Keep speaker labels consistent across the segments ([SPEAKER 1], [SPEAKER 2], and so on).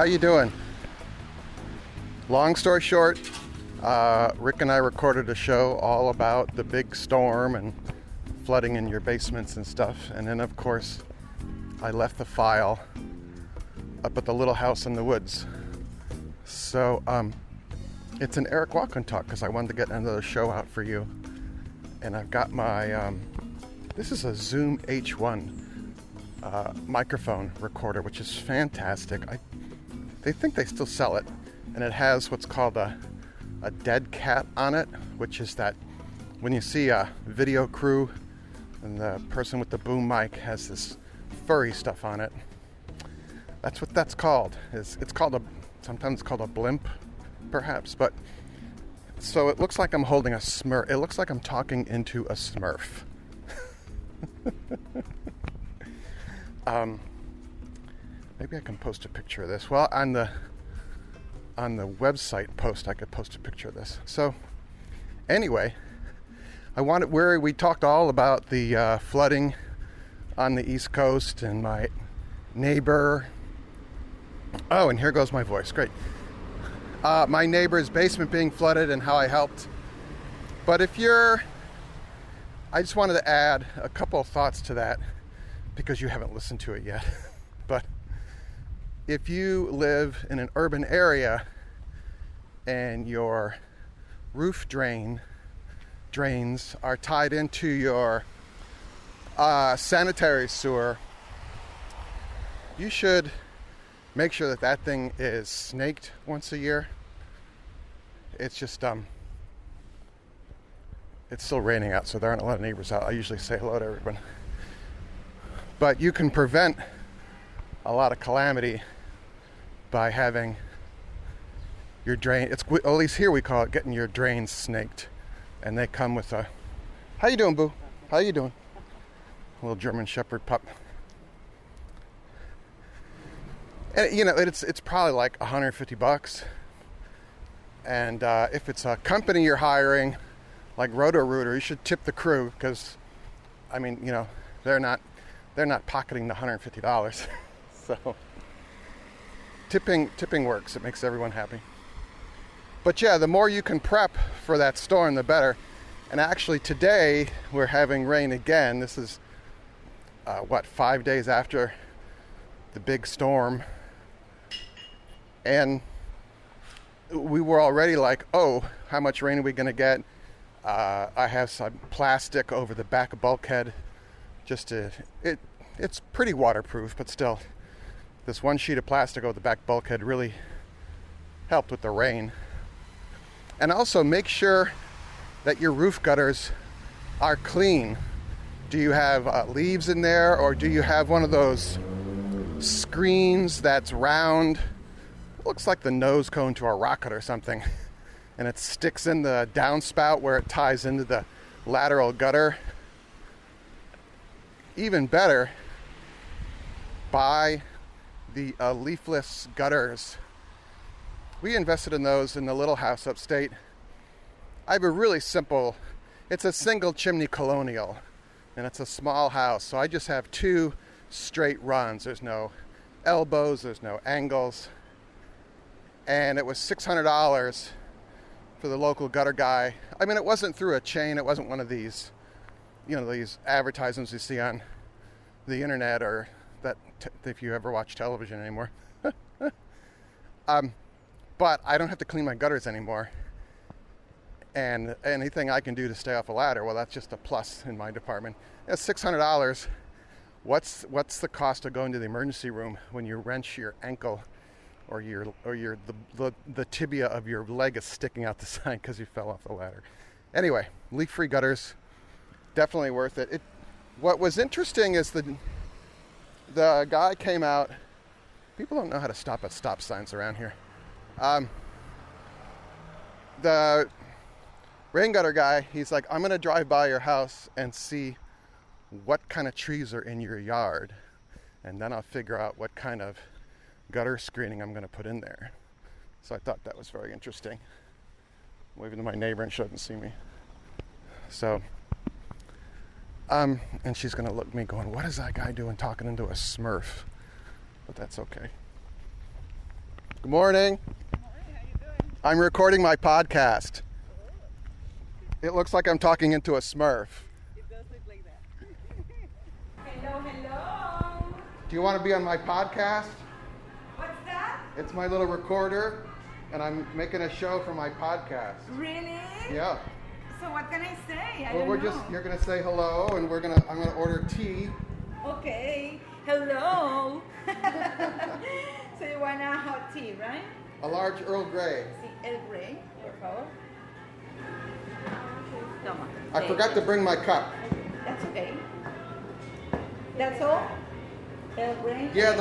[SPEAKER 1] how you doing? Long story short, Rick and I recorded a show all about the big storm and flooding in your basements and stuff. And then, of course, I left the file up at the little house in the woods. So it's an Eric Walken talk because I wanted to get another show out for you. And I've got my, this is a Zoom H1 microphone recorder, which is fantastic. They think they still sell it. And it has what's called a dead cat on it, which is that when you see a video crew and the person with the boom mic has this furry stuff on it, that's what that's called. Sometimes called a blimp, perhaps, but so it looks like I'm holding a Smurf. It looks like I'm talking into a Smurf. Maybe I can post a picture of this. Well, on the website post, I could post a picture of this. So, anyway, we talked all about the flooding on the East Coast and my neighbor. Oh, and here goes my voice. Great. My neighbor's basement being flooded and how I helped. But I just wanted to add a couple of thoughts to that because you haven't listened to it yet. But if you live in an urban area and your roof drains are tied into your sanitary sewer, you should make sure that thing is snaked once a year. It's just it's still raining out, so there aren't a lot of neighbors out. I usually say hello to everyone. But you can prevent a lot of calamity by having your drain. At least here we call it getting your drains snaked, and they come with a. How you doing, Boo? How you doing? A little German Shepherd pup. And it's probably like $150. And if it's a company you're hiring, like Roto-Rooter, you should tip the crew because, they're not pocketing the $150. So tipping works. It makes everyone happy. But yeah, the more you can prep for that storm, the better. And actually today we're having rain again. This is 5 days after the big storm. And we were already like, oh, how much rain are we going to get? I have some plastic over the back bulkhead. It's pretty waterproof, but still, this one sheet of plastic over the back bulkhead really helped with the rain. And also make sure that your roof gutters are clean. Do you have leaves in there, or do you have one of those screens that's round? It looks like the nose cone to a rocket or something, and it sticks in the downspout where it ties into the lateral gutter. Even better, buy the leafless gutters. We invested in those in the little house upstate. I have a really simple, it's a single chimney colonial, and it's a small house, so I just have 2 straight runs. There's no elbows, there's no angles. And it was $600 for the local gutter guy. It wasn't through a chain. It wasn't one of these, these advertisements you see on the internet or that if you ever watch television anymore. But I don't have to clean my gutters anymore. And anything I can do to stay off a ladder, well, that's just a plus in my department. It's $600. What's the cost of going to the emergency room when you wrench your ankle? Or the tibia of your leg is sticking out the side because you fell off the ladder. Anyway, leak-free gutters, definitely worth it. What was interesting is the guy came out. People don't know how to stop at stop signs around here. The rain gutter guy, he's like, I'm going to drive by your house and see what kind of trees are in your yard, and then I'll figure out what kind of gutter screening I'm going to put in there. So I thought that was very interesting. I'm waving to my neighbor and she doesn't see me. So, and she's going to look at me going, what is that guy doing talking into a Smurf? But that's okay. Good morning.
[SPEAKER 2] How you doing?
[SPEAKER 1] I'm recording my podcast. It looks like I'm talking into a Smurf.
[SPEAKER 2] It does look like that. Hello.
[SPEAKER 1] Do you want to be on my podcast?
[SPEAKER 2] What's that?
[SPEAKER 1] It's my little recorder, and I'm making a show for my podcast.
[SPEAKER 2] Really?
[SPEAKER 1] Yeah.
[SPEAKER 2] So what can I say?
[SPEAKER 1] You're gonna say hello, and I'm gonna order tea.
[SPEAKER 2] Okay. Hello. So you want a hot tea, right?
[SPEAKER 1] A large Earl Grey.
[SPEAKER 2] Sí, el Grey, por favor. Toma.
[SPEAKER 1] I forgot to bring my cup.
[SPEAKER 2] That's okay. That's all? El Grey?
[SPEAKER 1] Yeah,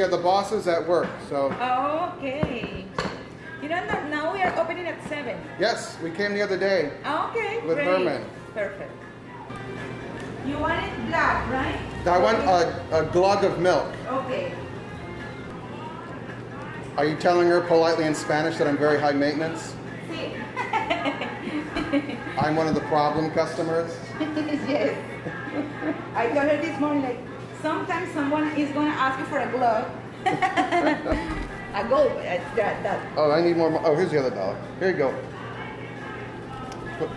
[SPEAKER 1] the boss is at work, so.
[SPEAKER 2] Oh, okay. You know, now we are opening at 7.
[SPEAKER 1] Yes, we came the other day.
[SPEAKER 2] Okay,
[SPEAKER 1] With
[SPEAKER 2] great.
[SPEAKER 1] Herman.
[SPEAKER 2] Perfect. You want it black, right?
[SPEAKER 1] I want a glug of milk.
[SPEAKER 2] Okay.
[SPEAKER 1] Are you telling her politely in Spanish that I'm very high maintenance?
[SPEAKER 2] Sí.
[SPEAKER 1] I'm one of the problem customers?
[SPEAKER 2] Yes. I told her this morning, like, sometimes someone is going to ask you for a glove. A gold, that.
[SPEAKER 1] Oh, I need more. Oh, here's the other dollar. Here you go.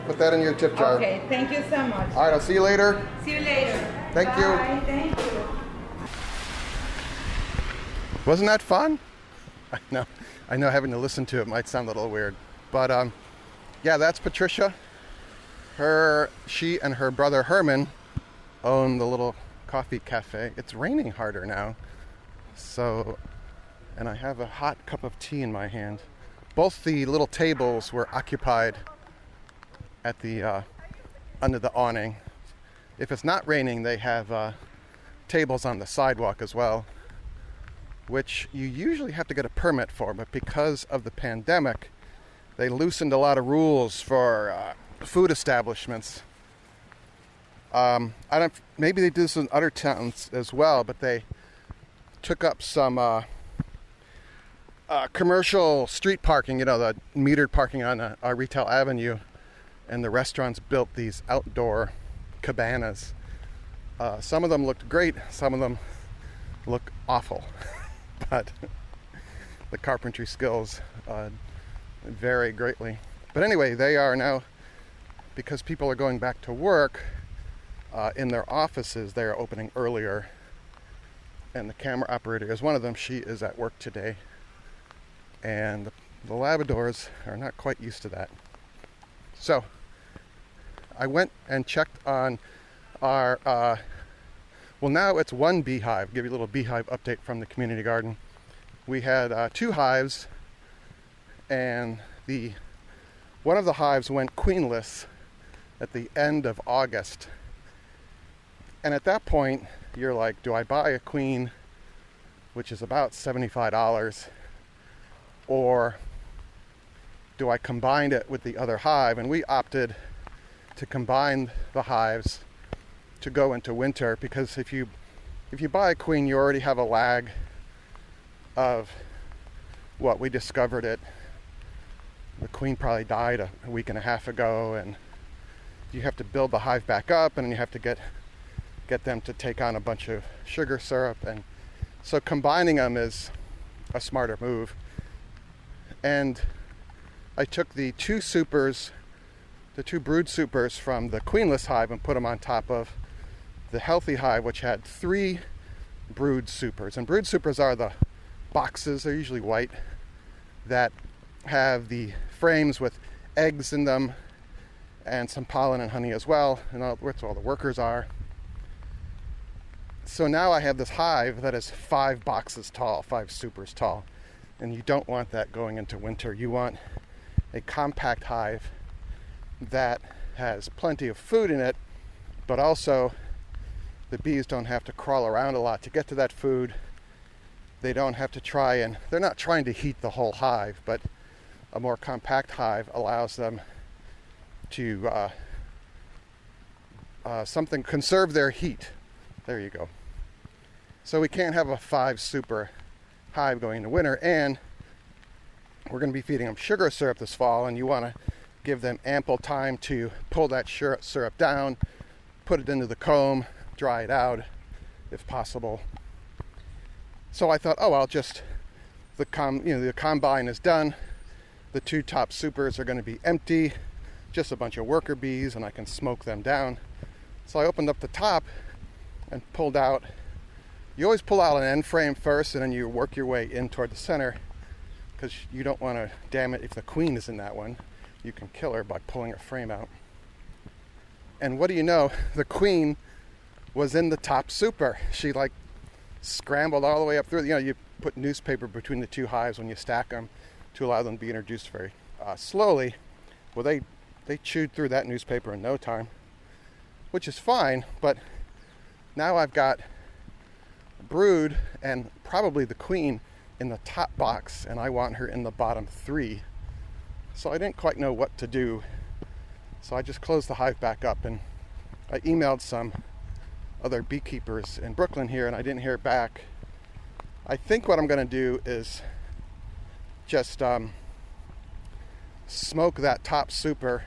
[SPEAKER 1] Put that in your tip jar.
[SPEAKER 2] Okay, thank you so much.
[SPEAKER 1] All right, I'll see you later.
[SPEAKER 2] See you later.
[SPEAKER 1] Thank
[SPEAKER 2] Bye.
[SPEAKER 1] you.
[SPEAKER 2] Thank you.
[SPEAKER 1] Wasn't that fun? I know having to listen to it might sound a little weird. But yeah, that's Patricia. She and her brother Herman own the little coffee cafe. It's raining harder now. And I have a hot cup of tea in my hand. Both the little tables were occupied at the under the awning. If it's not raining, they have tables on the sidewalk as well, which you usually have to get a permit for, but because of the pandemic, they loosened a lot of rules for food establishments. Maybe they do this in other towns as well, but they took up some commercial street parking, the metered parking on a retail avenue, and the restaurants built these outdoor cabanas. Some of them looked great, some of them look awful, but the carpentry skills vary greatly. But anyway, they are now, because people are going back to work in their offices, they are opening earlier, and the camera operator is one of them. She is at work today, and the Labradors are not quite used to that. So I went and checked on our now it's one beehive. Give you a little beehive update from the community garden. We had 2 hives, and one of the hives went queenless at the end of August. And at that point, you're like, do I buy a queen, which is about $75, or do I combine it with the other hive? And we opted to combine the hives to go into winter, because if you buy a queen, you already have a lag of what we discovered it. The queen probably died a week and a half ago, and you have to build the hive back up, and then you have to get them to take on a bunch of sugar syrup, and so combining them is a smarter move. And I took the 2 brood supers from the queenless hive and put them on top of the healthy hive, which had 3 brood supers. And brood supers are the boxes, they're usually white, that have the frames with eggs in them and some pollen and honey as well, and that's where all the workers are. So now I have this hive that is 5 boxes tall, 5 supers tall, and you don't want that going into winter. You want a compact hive that has plenty of food in it, but also the bees don't have to crawl around a lot to get to that food. They don't have to they're not trying to heat the whole hive, but a more compact hive allows them to conserve their heat. There you go. So we can't have a 5 super hive going into winter, and we're going to be feeding them sugar syrup this fall, and you want to give them ample time to pull that syrup down, put it into the comb, dry it out if possible. So I thought, I'll just the combine is done. The 2 top supers are going to be empty, just a bunch of worker bees, and I can smoke them down. So I opened up the top and pulled out. You always pull out an end frame first, and then you work your way in toward the center, because you don't want to damn it. If the queen is in that one, you can kill her by pulling her frame out. And what do you know? The queen was in the top super. She like scrambled all the way up through. You put newspaper between the 2 hives when you stack them to allow them to be introduced very slowly. Well, they chewed through that newspaper in no time, which is fine. But now I've got brood and probably the queen in the top box, and I want her in the bottom 3. So I didn't quite know what to do. So I just closed the hive back up, and I emailed some other beekeepers in Brooklyn here, and I didn't hear back. I think what I'm going to do is just smoke that top super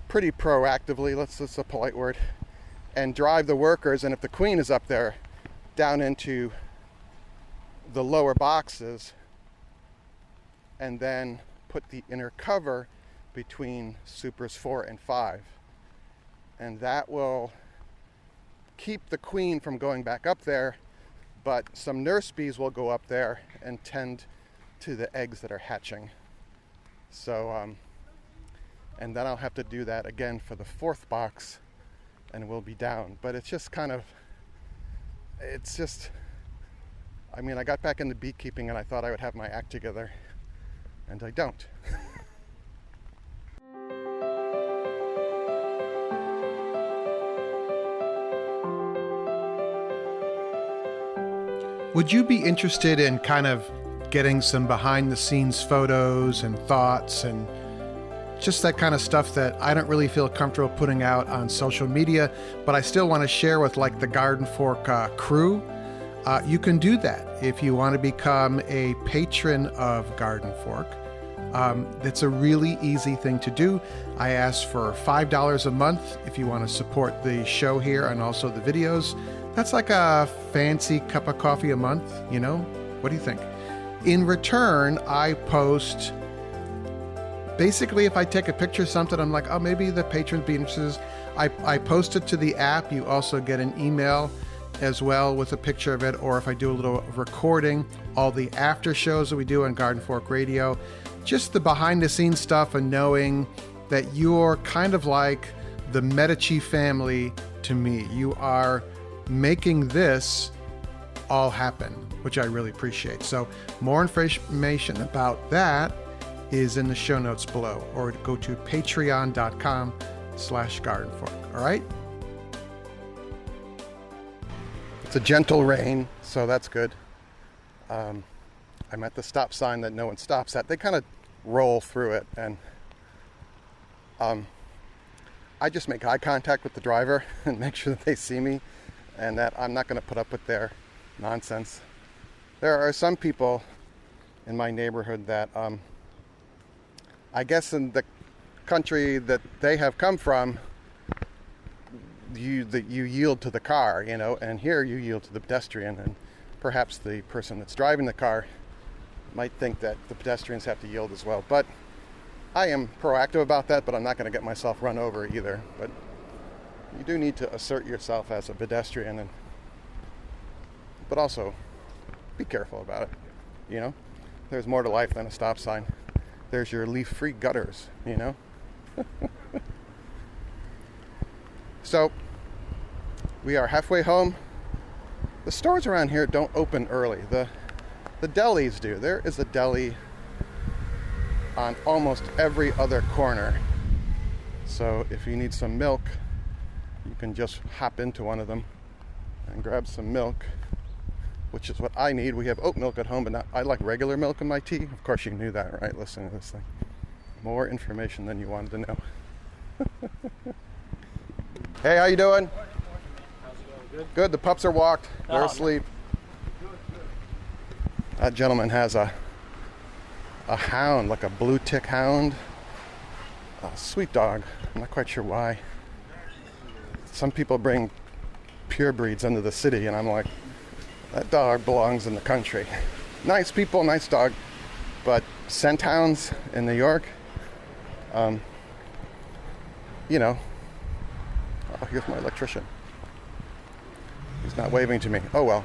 [SPEAKER 1] pretty proactively, that's a polite word, and drive the workers, and if the queen is up there, down into the lower boxes, and then put the inner cover between supers 4 and 5. And that will keep the queen from going back up there, but some nurse bees will go up there and tend to the eggs that are hatching. So, and then I'll have to do that again for the 4th box, and we'll be down. But it's just I got back into beekeeping and I thought I would have my act together, and I don't.
[SPEAKER 3] Would you be interested in kind of getting some behind the scenes photos and thoughts and just that kind of stuff that I don't really feel comfortable putting out on social media, but I still want to share with like the GardenFork crew? You can do that if you want to become a patron of GardenFork. It's a really easy thing to do. I ask for $5 a month if you want to support the show here and also the videos. That's like a fancy cup of coffee a month, you know? What do you think? In return, I post, basically if I take a picture of something, I'm like, oh, maybe the patrons be interested. I post it to the app. You also get an email as well with a picture of it, or if I do a little recording, all the after shows that we do on GardenFork Radio, just the behind the scenes stuff, and knowing that you're kind of like the Medici family to me. You are making this all happen, which I really appreciate. So more information about that is in the show notes below, or go to patreon.com/GardenFork. All right.
[SPEAKER 1] It's a gentle rain, so that's good. I'm at the stop sign that no one stops at. They kind of roll through it, and I just make eye contact with the driver and make sure that they see me, and that I'm not going to put up with their nonsense. There are some people in my neighborhood that I guess in the country that they have come from, you yield to the car, you know, and here you yield to the pedestrian, and perhaps the person that's driving the car might think that the pedestrians have to yield as well. But I am proactive about that, but I'm not going to get myself run over either. But you do need to assert yourself as a pedestrian, but also be careful about it, you know. There's more to life than a stop sign. There's your leaf-free gutters, you know. So we are halfway home. The stores around here don't open early. The delis do. There is a deli on almost every other corner. So if you need some milk, you can just hop into one of them and grab some milk, which is what I need. We have oat milk at home, but I like regular milk in my tea. Of course you knew that, right? Listen to this thing. More information than you wanted to know. Hey, how you doing?
[SPEAKER 4] How's it going? Good?
[SPEAKER 1] Good. The pups are walked. They're asleep.
[SPEAKER 4] Good.
[SPEAKER 1] That gentleman has a hound, like a blue tick hound. A sweet dog. I'm not quite sure why. Some people bring pure breeds into the city, and I'm like, that dog belongs in the country. Nice people, nice dog. But scent hounds in New York, you know. Oh, here's my electrician. He's not waving to me. Oh well,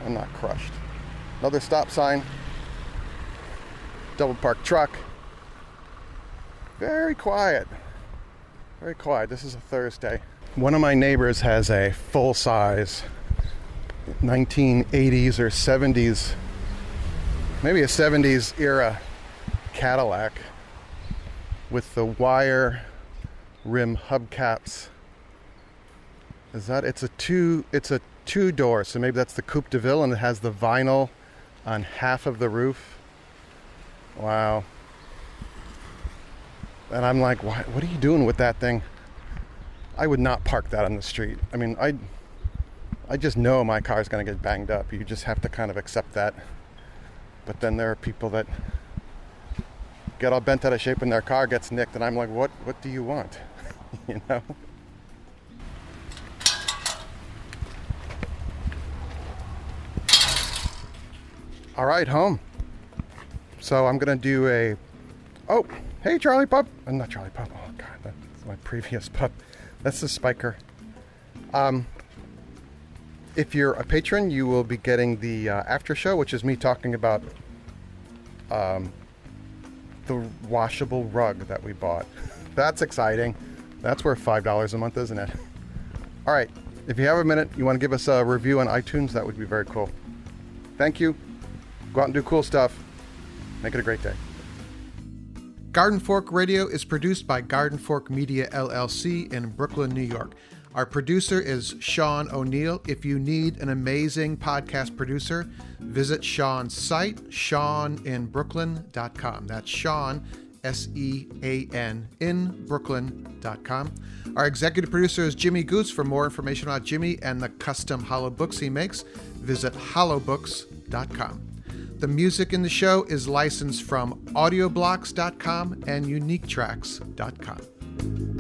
[SPEAKER 1] I'm not crushed. Another stop sign. Double parked truck. Very quiet. Very quiet. This is a Thursday. One of my neighbors has a full-size 1980s or 70s, maybe a 70s era Cadillac with the wire rim hubcaps. It's a two-door, so maybe that's the Coupe de Ville, and it has the vinyl on half of the roof. Wow. And I'm like, what are you doing with that thing? I would not park that on the street. I mean, I just know my car's going to get banged up. You just have to kind of accept that. But then there are people that get all bent out of shape and their car gets nicked, and I'm like, what do you want? You know? All right, home. So I'm going to do oh, hey, Charlie Pup. Not Charlie Pup. Oh, God, that's my previous pup. That's the Spiker. If you're a patron, you will be getting the after show, which is me talking about the washable rug that we bought. That's exciting. That's worth $5 a month, isn't it? All right. If you have a minute, you want to give us a review on iTunes, that would be very cool. Thank you. Go out and do cool stuff. Make it a great day.
[SPEAKER 3] GardenFork Radio is produced by GardenFork Media LLC in Brooklyn, New York. Our producer is Sean O'Neill. If you need an amazing podcast producer, visit Sean's site, SeanInBrooklyn.com. That's Sean, SEAN, in Brooklyn.com. Our executive producer is Jimmy Goose. For more information about Jimmy and the custom hollow books he makes, visit hollowbooks.com. The music in the show is licensed from audioblocks.com and uniquetracks.com.